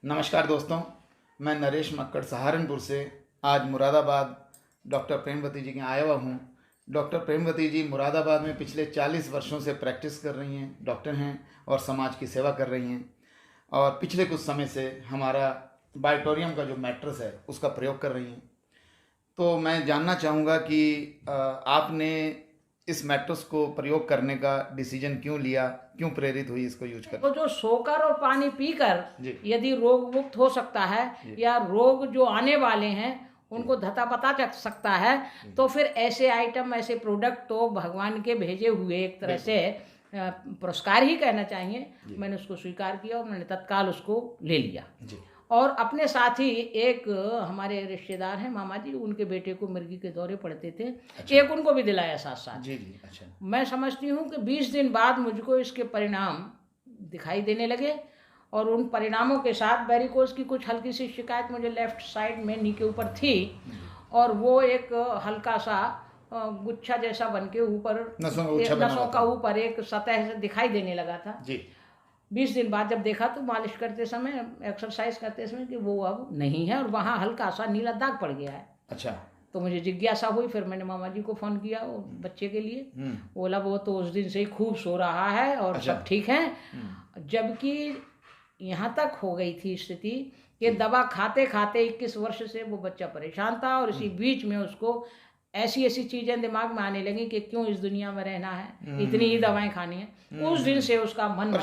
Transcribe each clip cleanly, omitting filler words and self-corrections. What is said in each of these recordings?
नमस्कार दोस्तों, मैं नरेश मक्कड़ सहारनपुर से आज मुरादाबाद डॉक्टर प्रेमवती जी के आया हुआ हूँ। डॉक्टर प्रेमवती जी मुरादाबाद में पिछले 40 वर्षों से प्रैक्टिस कर रही हैं, डॉक्टर हैं और समाज की सेवा कर रही हैं। और पिछले कुछ समय से हमारा बायोटोरियम का जो मैट्रेस है उसका प्रयोग कर रही हैं। तो मैं जानना चाहूँगा कि आपने इस मैट्रेस को प्रयोग करने का डिसीजन क्यों लिया, क्यों प्रेरित हुई इसको यूज कर? तो जो सोकर और पानी पीकर जी। यदि रोग मुक्त हो सकता है या रोग जो आने वाले हैं उनको धता पता चल सकता है, तो फिर ऐसे आइटम, ऐसे प्रोडक्ट तो भगवान के भेजे हुए एक तरह से पुरस्कार ही कहना चाहिए। मैंने उसको स्वीकार किया और मैंने तत्काल उसको ले लिया। जी। और अपने साथ ही एक हमारे रिश्तेदार हैं, मामा जी, उनके बेटे को मिर्गी के दौरे पड़ते थे। अच्छा। एक उनको भी दिलाया साथ साथ। जी जी। अच्छा। मैं समझती हूँ कि 20 दिन बाद मुझको इसके परिणाम दिखाई देने लगे और उन परिणामों के साथ वेरिकोज की कुछ हल्की सी शिकायत मुझे लेफ्ट साइड में नी के ऊपर थी और वो एक हल्का सा गुच्छा जैसा बन के ऊपर नसों का ऊपर एक सतह से दिखाई देने लगा था जी। 20 दिन बाद जब देखा तो मालिश करते समय, एक्सरसाइज करते समय कि वो अब नहीं है और वहाँ हल्का सा नीला दाग पड़ गया है। अच्छा। तो मुझे जिज्ञासा हुई, फिर मैंने मामा जी को फ़ोन किया वो बच्चे के लिए। बोला वो तो उस दिन से ही खूब सो रहा है और अच्छा। सब ठीक है। जबकि यहाँ तक हो गई थी स्थिति कि दवा खाते खाते 21 वर्ष से वो बच्चा परेशान था और इसी बीच में उसको ऐसी ऐसी चीज़ें दिमाग में आने लगी कि क्यों इस दुनिया में रहना है, इतनी ही दवाएं खानी है। उस दिन से उसका मन अब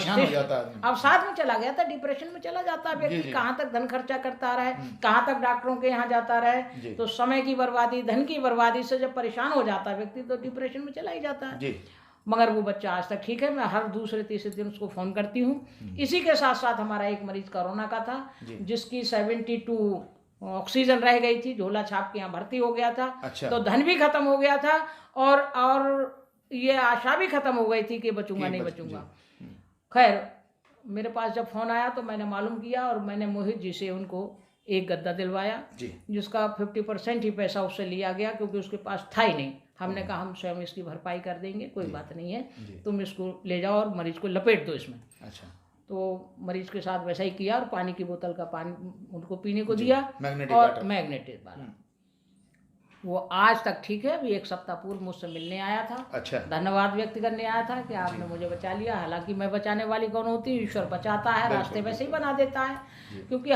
साथ में चला गया था, डिप्रेशन में चला जाता है व्यक्ति। कहाँ तक धन खर्चा करता रहे, कहाँ तक डॉक्टरों के यहाँ जाता रहे, तो समय की बर्बादी, धन की बर्बादी से जब परेशान हो जाता है व्यक्ति तो डिप्रेशन में चला ही जाता है। मगर वो बच्चा आज तक ठीक है। मैं हर दूसरे तीसरे दिन उसको फ़ोन करती हूँ। इसी के साथ साथ हमारा एक मरीज कोरोना का था जिसकी 72 ऑक्सीजन रह गई थी, झोला छाप के यहाँ भर्ती हो गया था। अच्छा। तो धन भी खत्म हो गया था और ये आशा भी खत्म हो गई थी कि बचूंगा नहीं बचूंगा। खैर मेरे पास जब फ़ोन आया तो मैंने मालूम किया और मैंने मोहित जी से उनको एक गद्दा दिलवाया जिसका 50% ही पैसा उससे लिया गया क्योंकि उसके पास था ही नहीं। हमने कहा हम स्वयं इसकी भरपाई कर देंगे, कोई बात नहीं है, तुम इसको ले जाओ और मरीज को लपेट दो इसमें। अच्छा। तो मरीज के साथ वैसा ही किया और पानी की बोतल का पानी उनको पीने को दिया और मैग्नेटिक वाला। वो आज तक ठीक है। अभी एक सप्ताह पूर्व मुझसे मिलने आया था। अच्छा। धन्यवाद व्यक्त करने आया था कि आपने मुझे बचा लिया। हालांकि मैं बचाने वाली कौन होती, ईश्वर बचाता है, रास्ते वैसे ही बना देता है। क्योंकि